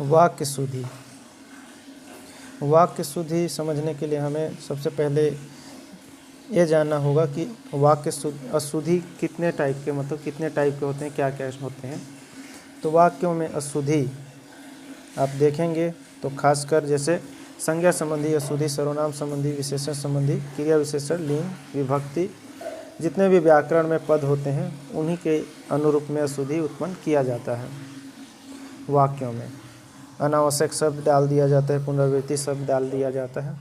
वाक्य शुद्धि। वाक्य शुद्धि समझने के लिए हमें सबसे पहले ये जानना होगा कि वाक्य अशुद्धि कितने टाइप के, मतलब कितने टाइप के होते हैं, क्या क्या होते हैं। तो वाक्यों में अशुद्धि आप देखेंगे तो खासकर जैसे संज्ञा संबंधी अशुद्धि, सर्वनाम संबंधी, विशेषण संबंधी, क्रिया विशेषण, लिंग, विभक्ति, जितने भी व्याकरण में पद होते हैं उन्हीं के अनुरूप में अशुद्धि उत्पन्न किया जाता है। वाक्यों में अनावश्यक शब्द डाल दिया जाता है, पुनरावृत्ति शब्द डाल दिया जाता है।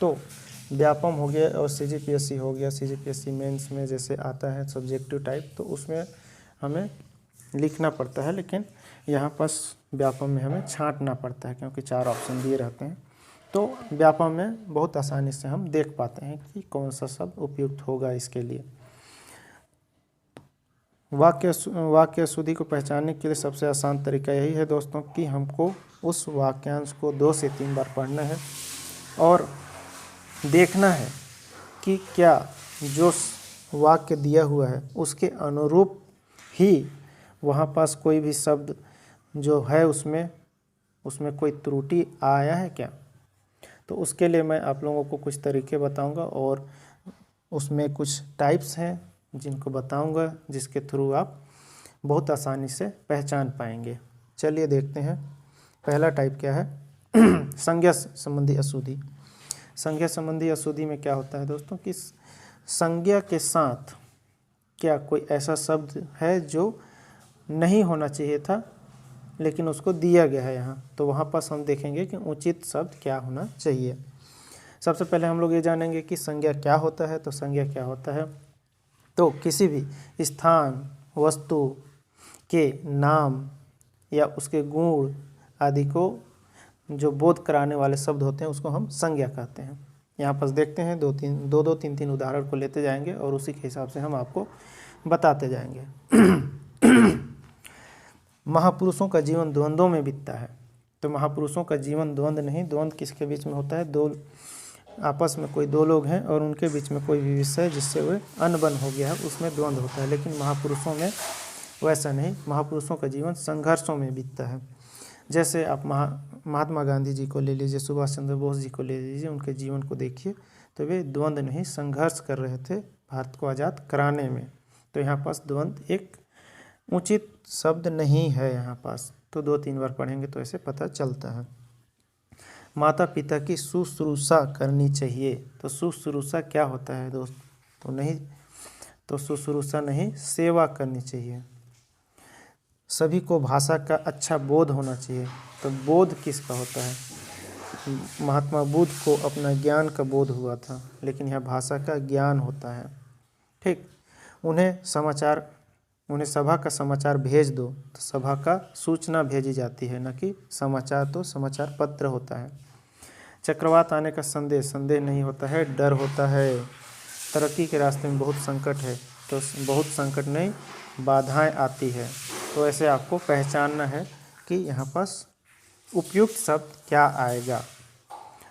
तो व्यापम हो गया और सीजीपीएससी हो गया। सीजीपीएससी मेंस में जैसे आता है सब्जेक्टिव टाइप, तो उसमें हमें लिखना पड़ता है, लेकिन यहाँ पास व्यापम में हमें छांटना पड़ता है क्योंकि 4 ऑप्शन दिए रहते हैं। तो व्यापम में बहुत आसानी से हम देख पाते हैं कि कौन सा शब्द उपयुक्त होगा इसके लिए। वाक्य अशुद्धि को पहचानने के लिए सबसे आसान तरीका यही है दोस्तों कि हमको उस वाक्यांश को 2 से 3 बार पढ़ना है और देखना है कि क्या जो वाक्य दिया हुआ है उसके अनुरूप ही वहाँ पास कोई भी शब्द जो है उसमें कोई त्रुटि आया है क्या। तो उसके लिए मैं आप लोगों को कुछ तरीके बताऊंगा और उसमें कुछ टाइप्स हैं जिनको बताऊंगा, जिसके थ्रू आप बहुत आसानी से पहचान पाएंगे। चलिए देखते हैं पहला टाइप क्या है। संज्ञा संबंधी अशुद्धि। संज्ञा संबंधी अशुद्धि में क्या होता है दोस्तों कि संज्ञा के साथ क्या कोई ऐसा शब्द है जो नहीं होना चाहिए था लेकिन उसको दिया गया है यहाँ, तो वहाँ पर हम देखेंगे कि उचित शब्द क्या होना चाहिए। सबसे पहले हम लोग ये जानेंगे कि संज्ञा क्या होता है। तो संज्ञा क्या होता है, तो किसी भी स्थान, वस्तु के नाम या उसके गुण आदि को जो बोध कराने वाले शब्द होते हैं उसको हम संज्ञा कहते हैं। यहाँ पर देखते हैं 2-3 उदाहरण को लेते जाएंगे और उसी के हिसाब से हम आपको बताते जाएंगे। महापुरुषों का जीवन द्वंद्वों में बीतता है। तो महापुरुषों का जीवन द्वंद्व नहीं, द्वंद्व किसके बीच में होता है, दो आपस में कोई 2 लोग हैं और उनके बीच में कोई भी विषय जिससे वे अनबन हो गया है, उसमें द्वंद्व होता है। लेकिन महापुरुषों में वैसा नहीं, महापुरुषों का जीवन संघर्षों में बीतता है। जैसे आप महात्मा गांधी जी को ले लीजिए, सुभाष चंद्र बोस जी को ले लीजिए, उनके जीवन को देखिए तो वे द्वंद्व नहीं, संघर्ष कर रहे थे भारत को आज़ाद कराने में। तो यहाँ पास द्वंद्व एक उचित शब्द नहीं है यहाँ पास। तो 2-3 बार पढ़ेंगे तो ऐसे पता चलता है। माता पिता की शुश्रूषा करनी चाहिए। तो शुश्रूषा क्या होता है दोस्त, तो शुश्रूषा नहीं, सेवा करनी चाहिए। सभी को भाषा का अच्छा बोध होना चाहिए। तो बोध किसका होता है, महात्मा बुद्ध को अपना ज्ञान का बोध हुआ था, लेकिन यह भाषा का ज्ञान होता है। ठीक, उन्हें सभा का समाचार भेज दो, तो सभा का सूचना भेजी जाती है, न कि समाचार। तो समाचार पत्र होता है। चक्रवात आने का संदेह नहीं होता है, डर होता है। तरक्की के रास्ते में बहुत संकट है, तो बहुत संकट नहीं, बाधाएं आती है। तो ऐसे आपको पहचानना है कि यहाँ पास उपयुक्त शब्द क्या आएगा।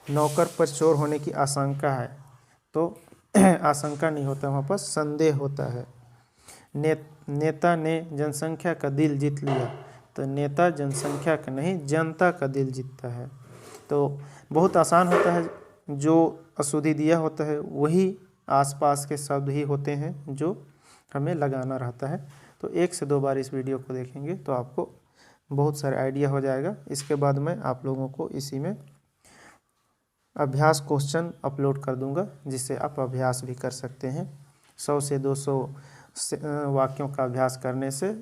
नौकर पर चोर होने की आशंका है, तो आशंका नहीं होता, वहाँ पर संदेह होता है। नेता ने जनसंख्या का दिल जीत लिया, तो नेता जनसंख्या का नहीं, जनता का दिल जीतता है। तो बहुत आसान होता है, जो अशुद्धि दिया होता है वही आसपास के शब्द ही होते हैं जो हमें लगाना रहता है। तो 1 से 2 बार इस वीडियो को देखेंगे तो आपको बहुत सारे आइडिया हो जाएगा। इसके बाद मैं आप लोगों को इसी में अभ्यास क्वेश्चन अपलोड कर दूंगा, जिससे आप अभ्यास भी कर सकते हैं। 100 से 200 वाक्यों का अभ्यास करने से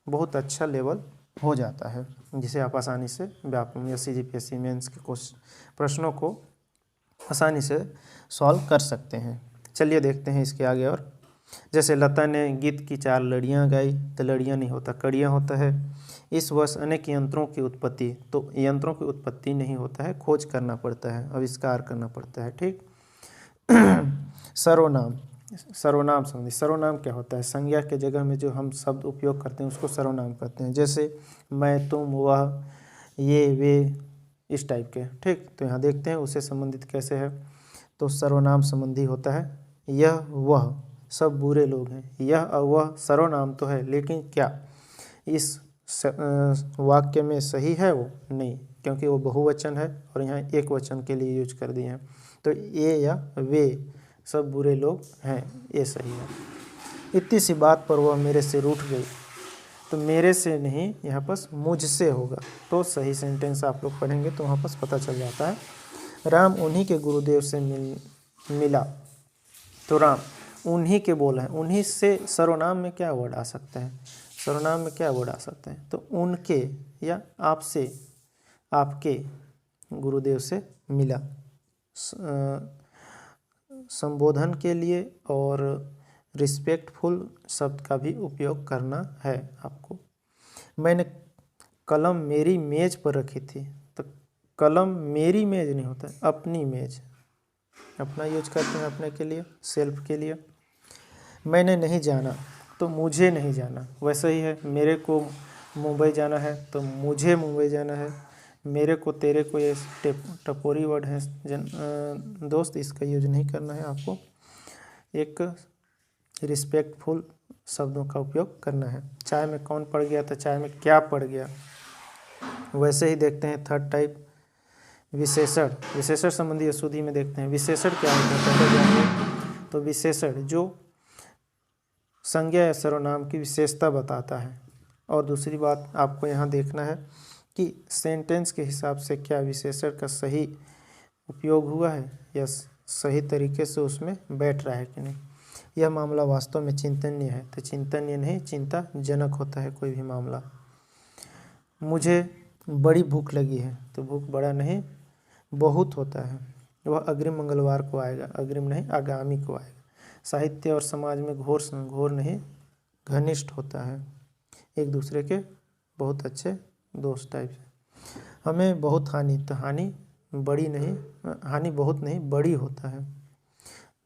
बहुत अच्छा लेवल हो जाता है, जिसे आप आसानी से व्यापम या सीजीपीएससी मेंस के प्रश्नों को आसानी से सॉल्व कर सकते हैं। चलिए देखते हैं इसके आगे। और जैसे लता ने गीत की 4 लड़ियाँ गाई, तो लड़ियाँ नहीं होता, कड़ियाँ होता है। इस वर्ष अनेक यंत्रों की उत्पत्ति, तो यंत्रों की उत्पत्ति नहीं होता है, खोज करना पड़ता है, आविष्कार करना पड़ता है। ठीक। सर्वनाम संबंधी। सर्वनाम क्या होता है, संज्ञा के जगह में जो हम शब्द उपयोग करते हैं उसको सर्वनाम कहते हैं। जैसे मैं, तुम, वह, ये, वे, इस टाइप के। ठीक, तो यहाँ देखते हैं उससे संबंधित कैसे है। तो सर्वनाम संबंधी होता है यह वह सब बुरे लोग हैं। यह और वह सर्वनाम तो है, लेकिन क्या इस वाक्य में सही है वो? नहीं, क्योंकि वो बहुवचन है और यहाँ एक वचन के लिए यूज कर दिए हैं। तो ये या वे सब बुरे लोग हैं, ये सही है। इतनी सी बात पर वह मेरे से रूठ गई। तो मेरे से नहीं, यहाँ पर मुझसे होगा। तो सही सेंटेंस आप लोग पढ़ेंगे तो वहाँ पर पता चल जाता है। राम उन्हीं के गुरुदेव से मिला। तो राम उन्हीं के बोल है, उन्हीं से सर्वनाम में क्या वर्ड आ सकते हैं? सर्वनाम में क्या वर्ड आ सकते हैं? तो उनके या आपसे, आपके गुरुदेव से मिला। संबोधन के लिए और रिस्पेक्टफुल शब्द का भी उपयोग करना है आपको। मैंने कलम मेरी मेज पर रखी थी। तो कलम मेरी मेज नहीं होता है, अपनी मेज, अपना यूज करते हैं अपने के लिए, सेल्फ के लिए। मैंने नहीं जाना, तो मुझे नहीं जाना। वैसे ही है, मेरे को मुंबई जाना है तो मुझे मुंबई जाना है। मेरे को, तेरे को, ये टपोरी वर्ड है दोस्त, इसका यूज नहीं करना है आपको। एक रिस्पेक्टफुल शब्दों का उपयोग करना है। चाय में कौन पड़ गया, तो चाय में क्या पड़ गया। वैसे ही देखते हैं थर्ड टाइप, विशेषण। विशेषण संबंधी अशुद्धि में देखते हैं विशेषण क्या होता है, पहले जानिए। तो विशेषण जो संज्ञा या सर्वनाम की विशेषता बताता है। और दूसरी बात आपको यहाँ देखना है कि सेंटेंस के हिसाब से क्या विशेषण का सही उपयोग हुआ है या सही तरीके से उसमें बैठ रहा है कि नहीं। यह मामला वास्तव में चिंतनीय है। तो चिंतनीय नहीं, चिंताजनक होता है कोई भी मामला। मुझे बड़ी भूख लगी है, तो भूख बड़ा नहीं बहुत होता है। वह अग्रिम मंगलवार को आएगा, अग्रिम नहीं आगामी को आएगा। साहित्य और समाज में घोर नहीं घनिष्ठ होता है, एक दूसरे के बहुत अच्छे दोस्त टाइप से। हमें बहुत हानि, तो हानि बड़ी नहीं, हानि बहुत नहीं बड़ी होता है।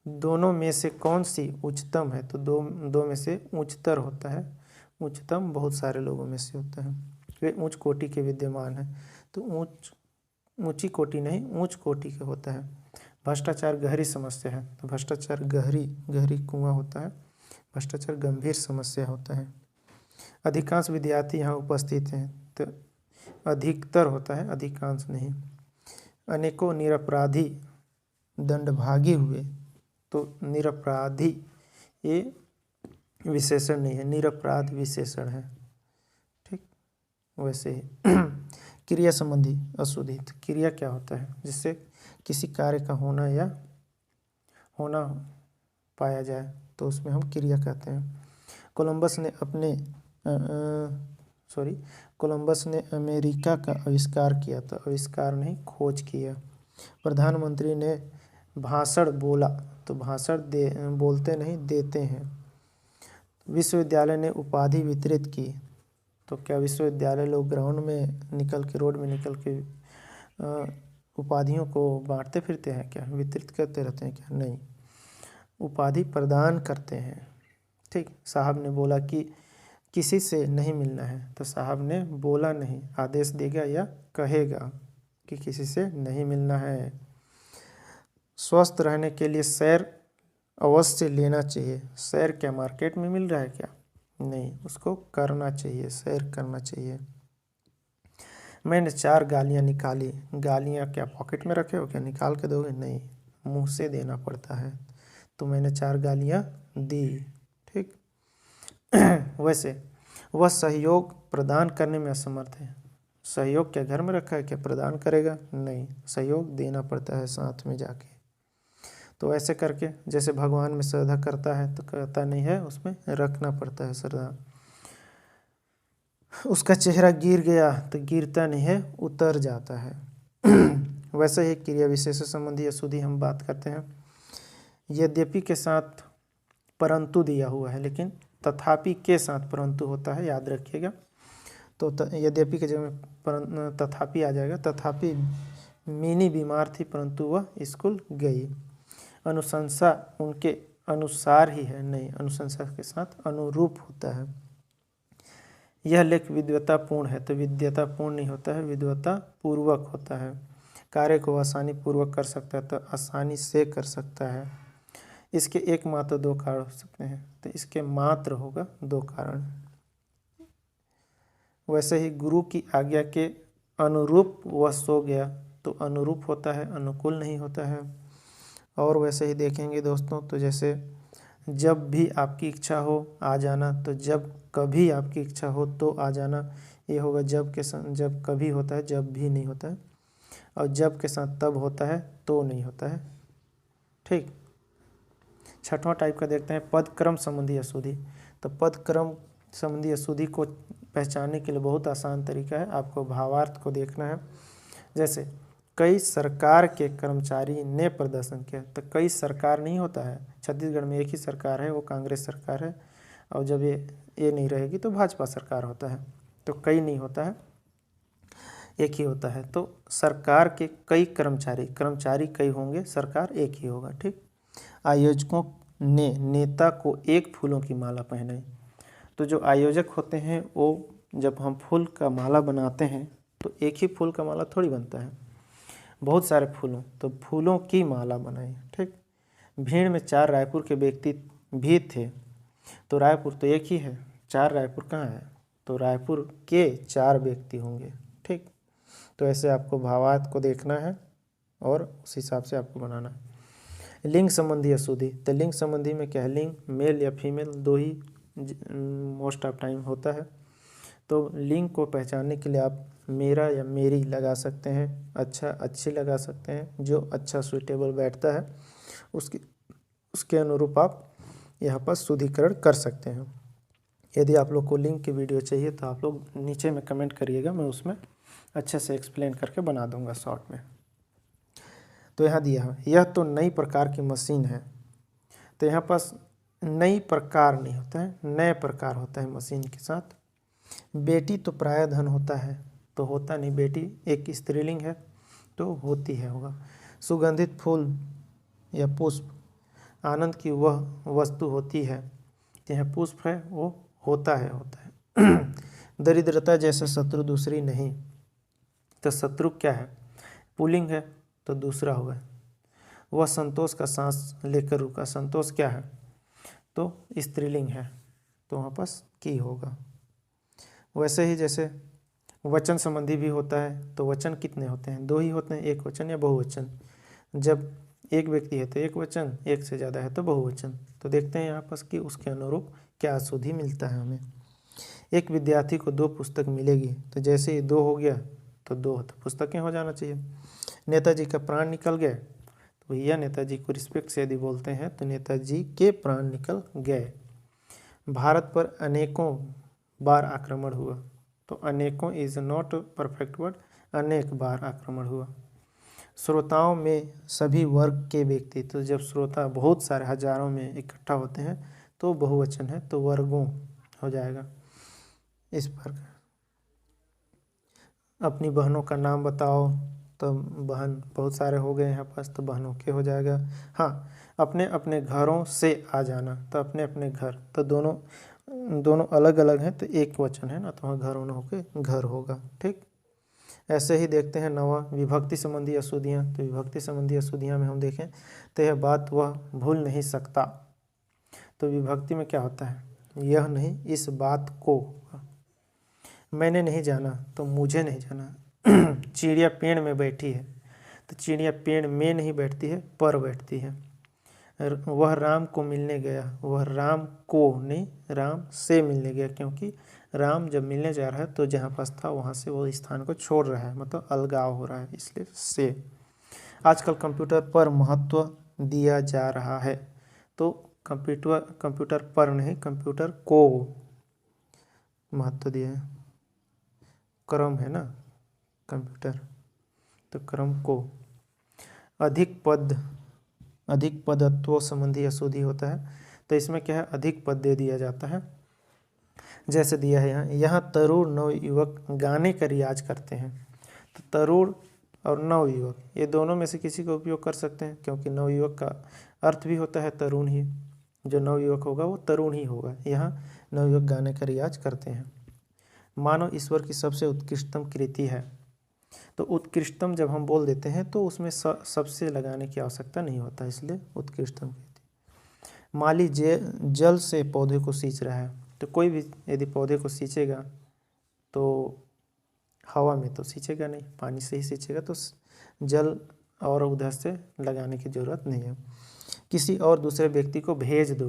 दोनों में से कौन सी उच्चतम है, तो दो में से उच्चतर होता है। उच्चतम बहुत सारे लोगों में से होता है, वे उच्च कोटि के विद्यमान है। तो ऊंची कोटि नहीं उच्च कोटि के होता है। भ्रष्टाचार गहरी समस्या है, तो भ्रष्टाचार गहरी कुआं होता है। भ्रष्टाचार गंभीर समस्या होता है। अधिकांश विद्यार्थी यहाँ उपस्थित हैं, तो अधिकतर होता है, अधिकांश नहीं। अनेकों निरपराधी दंडभागी हुए, तो निरपराधी ये विशेषण नहीं है, निरपराध विशेषण है। ठीक, वैसे ही क्रिया संबंधी अशुद्धि। क्रिया क्या होता है? जिससे किसी कार्य का होना या होना पाया जाए, तो उसमें हम क्रिया कहते हैं। कोलंबस ने अमेरिका का आविष्कार किया, तो आविष्कार नहीं खोज किया। प्रधानमंत्री ने भाषण बोला, तो भाषण बोलते नहीं देते हैं। विश्वविद्यालय ने उपाधि वितरित की, तो क्या विश्वविद्यालय लोग ग्राउंड में निकल के, रोड में निकल के उपाधियों को बांटते फिरते हैं क्या, वितरित करते रहते हैं क्या? नहीं, उपाधि प्रदान करते हैं। ठीक, साहब ने बोला कि किसी से नहीं मिलना है, तो साहब ने बोला नहीं, आदेश देगा या कहेगा कि किसी से नहीं मिलना है। स्वस्थ रहने के लिए सैर अवश्य लेना चाहिए। सैर क्या मार्केट में मिल रहा है क्या? नहीं, उसको करना चाहिए, सैर करना चाहिए। मैंने 4 गालियाँ निकाली। गालियाँ क्या पॉकेट में रखे हो क्या, निकाल के दोगे? नहीं, मुंह से देना पड़ता है। तो मैंने 4 गालियाँ दी। ठीक वैसे वह सहयोग प्रदान करने में असमर्थ है। सहयोग क्या घर में रखा है क्या, प्रदान करेगा? नहीं, सहयोग देना पड़ता है साथ में जाके। तो ऐसे करके, जैसे भगवान में श्रद्धा करता है तो करता नहीं है, उसमें रखना पड़ता है श्रद्धा। उसका चेहरा गिर गया, तो गिरता नहीं है, उतर जाता है। वैसे ही क्रिया विशेषण संबंधी अशुद्धि हम बात करते हैं। यद्यपि के साथ परंतु दिया हुआ है, लेकिन तथापि के साथ परंतु होता है, याद रखिएगा। तो यद्यपि के जगह तथापि आ जाएगा। तथापि मिनी बीमार थी, परंतु वह स्कूल गई। अनुशंसा उनके अनुसार ही है, नहीं, अनुशंसा के साथ अनुरूप होता है। यह लेख विद्वतापूर्ण है, तो विद्वतापूर्ण नहीं होता है, विद्वतापूर्वक होता है। कार्य को आसानी पूर्वक कर सकता है, तो आसानी से कर सकता है। इसके एक मात्र दो कारण हो सकते हैं, तो इसके मात्र होगा दो कारण। वैसे ही गुरु की आज्ञा के अनुरूप वह सो गया, तो अनुरूप होता है, अनुकूल नहीं होता है। और वैसे ही देखेंगे दोस्तों, तो जैसे जब भी आपकी इच्छा हो आ जाना, तो जब कभी आपकी इच्छा हो तो आ जाना, ये होगा जब के साथ। जब कभी होता है, जब भी नहीं होता है। और जब के साथ तब होता है, तो नहीं होता है। ठीक। छठवां टाइप का देखते हैं, पद क्रम संबंधी अशुद्धि। तो पद क्रम संबंधी अशुद्धि को पहचानने के लिए बहुत आसान तरीका है, आपको भावार्थ को देखना है। जैसे कई सरकार के कर्मचारी ने प्रदर्शन किया, तो कई सरकार नहीं होता है, छत्तीसगढ़ में एक ही सरकार है, वो कांग्रेस सरकार है। और जब ये नहीं रहेगी तो भाजपा सरकार होता है, तो कई नहीं होता है, एक ही होता है। तो सरकार के कई कर्मचारी कई होंगे, सरकार एक ही होगा। ठीक। आयोजकों ने नेता को एक फूलों की माला पहनाई। तो जो आयोजक होते हैं वो जब हम फूल का माला बनाते हैं तो एक ही फूल का माला थोड़ी बनता है, बहुत सारे फूलों, तो फूलों की माला बनाई। ठीक। भीड़ में 4 रायपुर के व्यक्ति भी थे, तो रायपुर तो एक ही है, 4 रायपुर कहाँ है, तो रायपुर के 4 व्यक्ति होंगे। ठीक। तो ऐसे आपको भावार्थ को देखना है और उस हिसाब से आपको बनाना है। लिंग संबंधी अशुद्धि, तो लिंग संबंधी में क्या है, लिंग मेल या फीमेल दो ही मोस्ट ऑफ टाइम होता है। तो लिंग को पहचानने के लिए आप मेरा या मेरी लगा सकते हैं, अच्छा अच्छी लगा सकते हैं, जो अच्छा सुइटेबल बैठता है उसके अनुरूप आप यहाँ पर शुद्धिकरण कर सकते हैं। यदि आप लोग को लिंग की वीडियो चाहिए तो आप लोग नीचे में कमेंट करिएगा, मैं उसमें अच्छे से एक्सप्लेन करके बना दूंगा शॉर्ट में। तो यहाँ दिया है, यह तो नई प्रकार की मशीन है। तो यहाँ पास नई प्रकार नहीं होता है, नए प्रकार होता है मशीन के साथ। बेटी तो प्राय धन होता है, तो होता नहीं, बेटी एक स्त्रीलिंग है तो होती है होगा। सुगंधित फूल या पुष्प आनंद की वह वस्तु होती है, तो यह पुष्प है वो होता है। दरिद्रता जैसे शत्रु दूसरी नहीं, तो शत्रु क्या है, पुल्लिंग है तो दूसरा होगा। वह संतोष का सांस लेकर रुका, संतोष क्या है, तो स्त्रीलिंग है, तो वहाँ पास की होगा। वैसे ही जैसे वचन संबंधी भी होता है, तो वचन कितने होते हैं, 2 ही होते हैं, एक वचन या बहुवचन। जब एक व्यक्ति है तो एक वचन, एक से ज़्यादा है तो बहुवचन। तो देखते हैं यहाँ पास कि उसके अनुरूप क्या अशुद्धि मिलता है हमें। एक विद्यार्थी को 2 पुस्तक मिलेगी, तो जैसे ही 2 हो गया तो 2 तो पुस्तकें हो जाना चाहिए। नेताजी का प्राण निकल गया, तो भैया नेताजी को रिस्पेक्ट से यदि बोलते हैं तो नेताजी के प्राण निकल गए। भारत पर अनेकों बार आक्रमण हुआ, तो अनेकों इज नॉट परफेक्ट वर्ड, अनेक बार आक्रमण हुआ। श्रोताओं में सभी वर्ग के व्यक्ति, तो जब श्रोता बहुत सारे हजारों में इकट्ठा होते हैं तो बहुवचन है, तो वर्गों हो जाएगा। इस पर अपनी बहनों का नाम बताओ, तो बहन बहुत सारे हो गए यहाँ पास, तो बहनों के हो जाएगा। हाँ, अपने अपने घरों से आ जाना, तो अपने अपने घर, तो दोनों अलग अलग हैं तो एक वचन है ना, तो वहाँ घरों न होकर घर होगा। ठीक। ऐसे ही देखते हैं 9वां विभक्ति संबंधी अशुद्धियाँ। तो विभक्ति संबंधी अशुद्धियाँ में हम देखें तो यह बात वह भूल नहीं सकता, तो विभक्ति में क्या होता है, यह नहीं इस बात को। मैंने नहीं जाना, तो मुझे नहीं जाना। चिड़िया पेड़ में बैठी है, तो चिड़िया पेड़ में नहीं बैठती है, पर बैठती है। वह राम को मिलने गया, वह राम को नहीं, राम से मिलने गया, क्योंकि राम जब मिलने जा रहा है तो जहाँ पास था वहाँ से वो स्थान को छोड़ रहा है, मतलब अलगाव हो रहा है, इसलिए से। आजकल कंप्यूटर पर महत्व दिया जा रहा है, तो कंप्यूटर पर नहीं, कंप्यूटर को महत्व दिया है। क्रम है ना कंप्यूटर, तो क्रम को। अधिक पदत्व संबंधी अशुद्धि होता है, तो इसमें क्या है, अधिक पद दे दिया जाता है। जैसे दिया है यहाँ तरुण नवयुवक गाने का रियाज करते हैं, तो तरुण और नवयुवक ये दोनों में से किसी का उपयोग कर सकते हैं, क्योंकि नवयुवक का अर्थ भी होता है तरुण ही, जो नवयुवक होगा वो तरुण ही होगा। यहाँ नवयुवक गाने का रियाज करते हैं। मानव ईश्वर की सबसे उत्कृष्टतम कृति है। तो उत्कृष्टतम जब हम बोल देते हैं तो उसमें सबसे लगाने की आवश्यकता नहीं होता, इसलिए उत्कृष्टतम कृति। माली जल से पौधे को सींच रहा है। तो कोई भी यदि पौधे को सींचेगा तो हवा में तो सींचेगा नहीं, पानी से ही सींचेगा, तो जल और उधर से लगाने की ज़रूरत नहीं है। किसी और दूसरे व्यक्ति को भेज दो,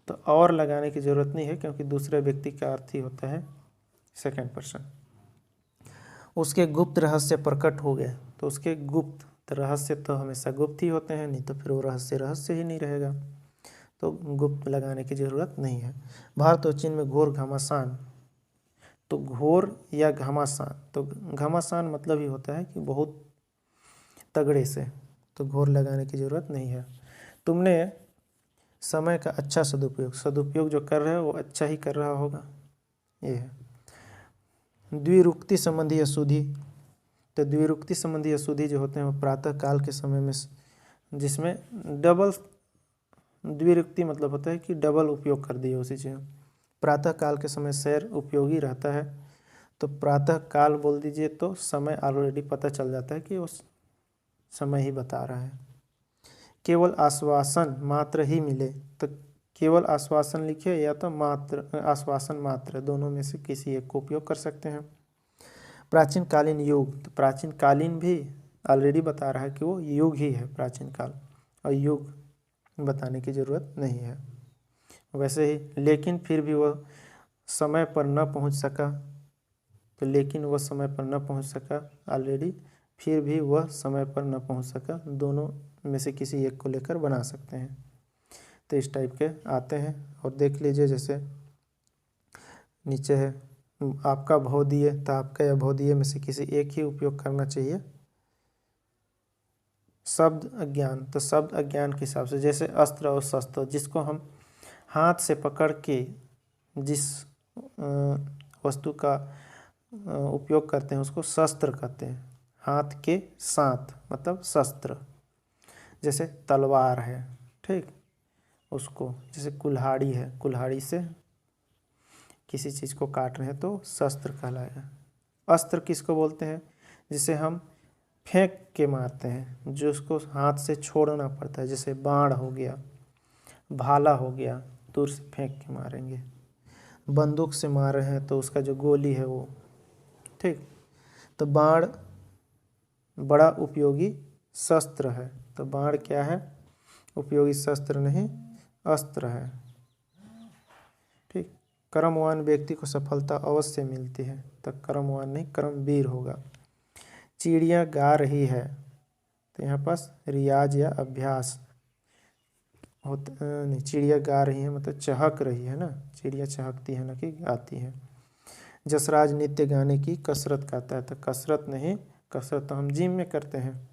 तो और लगाने की ज़रूरत नहीं है, क्योंकि दूसरे व्यक्ति का अर्थ ही होता है सेकंड पर्सन। उसके गुप्त रहस्य प्रकट हो गए। तो उसके गुप्त रहस्य तो हमेशा गुप्त ही होते हैं, नहीं तो फिर वो रहस्य ही नहीं रहेगा, तो गुप्त लगाने की ज़रूरत नहीं है। भारत और चीन में घोर घमासान। तो घोर या घमासान, तो घमासान मतलब ही होता है कि बहुत तगड़े से, तो घोर लगाने की ज़रूरत नहीं है। तुमने समय का अच्छा सदुपयोग जो कर रहे हो वो अच्छा ही कर रहा होगा, ये है। द्विरुक्ति संबंधी अशुद्धि। तो द्विरुक्ति संबंधी अशुद्धि जो होते हैं वो प्रातः काल के समय में, जिसमें डबल द्विरुक्ति मतलब होता है कि डबल उपयोग कर दिए उसी चीज़। प्रातः काल के समय सैर उपयोगी रहता है। तो प्रातः काल बोल दीजिए तो समय ऑलरेडी पता चल जाता है कि उस समय ही बता रहा है। केवल आश्वासन मात्र ही मिले। तो केवल आश्वासन लिखिए या तो मात्र आश्वासन मात्र, दोनों में से किसी एक को उपयोग कर सकते हैं। प्राचीन कालीन युग। तो प्राचीन कालीन भी ऑलरेडी बता रहा है कि वो युग ही है प्राचीन काल, और युग बताने की ज़रूरत नहीं है। वैसे ही लेकिन फिर भी वह समय पर न पहुंच सका। तो लेकिन वह समय पर न पहुंच सका ऑलरेडी, फिर भी वह समय पर न पहुंच सका, दोनों में से किसी एक को लेकर बना सकते हैं। तो इस टाइप के आते हैं। और देख लीजिए, जैसे नीचे है आपका भौदीय, तो आपका या भौदीय में से किसी एक ही उपयोग करना चाहिए। शब्द अज्ञान। तो शब्द अज्ञान के हिसाब से, जैसे अस्त्र और शस्त्र, जिसको हम हाथ से पकड़ के जिस वस्तु का उपयोग करते हैं उसको शस्त्र कहते हैं। हाथ के साथ मतलब शस्त्र। जैसे तलवार है, ठीक, उसको, जैसे कुल्हाड़ी है, कुल्हाड़ी से किसी चीज़ को काट रहे हैं तो शस्त्र कहलाएगा। अस्त्र किसको बोलते हैं? जिसे हम फेंक के मारते हैं, जो उसको हाथ से छोड़ना पड़ता है, जैसे बाण हो गया, भाला हो गया, दूर से फेंक के मारेंगे। बंदूक से मार रहे हैं तो उसका जो गोली है वो, ठीक। तो बाण बड़ा उपयोगी शस्त्र है। तो बाण क्या है? उपयोगी शस्त्र नहीं, अस्त्र है, ठीक। कर्मवान व्यक्ति को सफलता अवश्य मिलती है। तो कर्मवान नहीं, कर्मवीर होगा। चिड़िया गा रही है। तो यहाँ पास रियाज या अभ्यास होता नहीं, चिड़िया गा रही है मतलब चहक रही है ना, चिड़िया चहकती है ना कि गाती है। जसराज नित्य गाने की कसरत करता है। तो कसरत नहीं, कसरत तो हम जिम में करते हैं,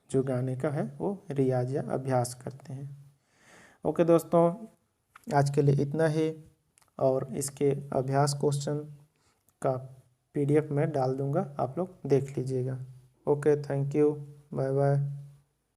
जो गाने का है वो रियाज या अभ्यास करते हैं। ओके दोस्तों, आज के लिए इतना ही, और इसके अभ्यास क्वेश्चन का PDF मैं डाल दूंगा, आप लोग देख लीजिएगा। Okay, thank you, bye bye.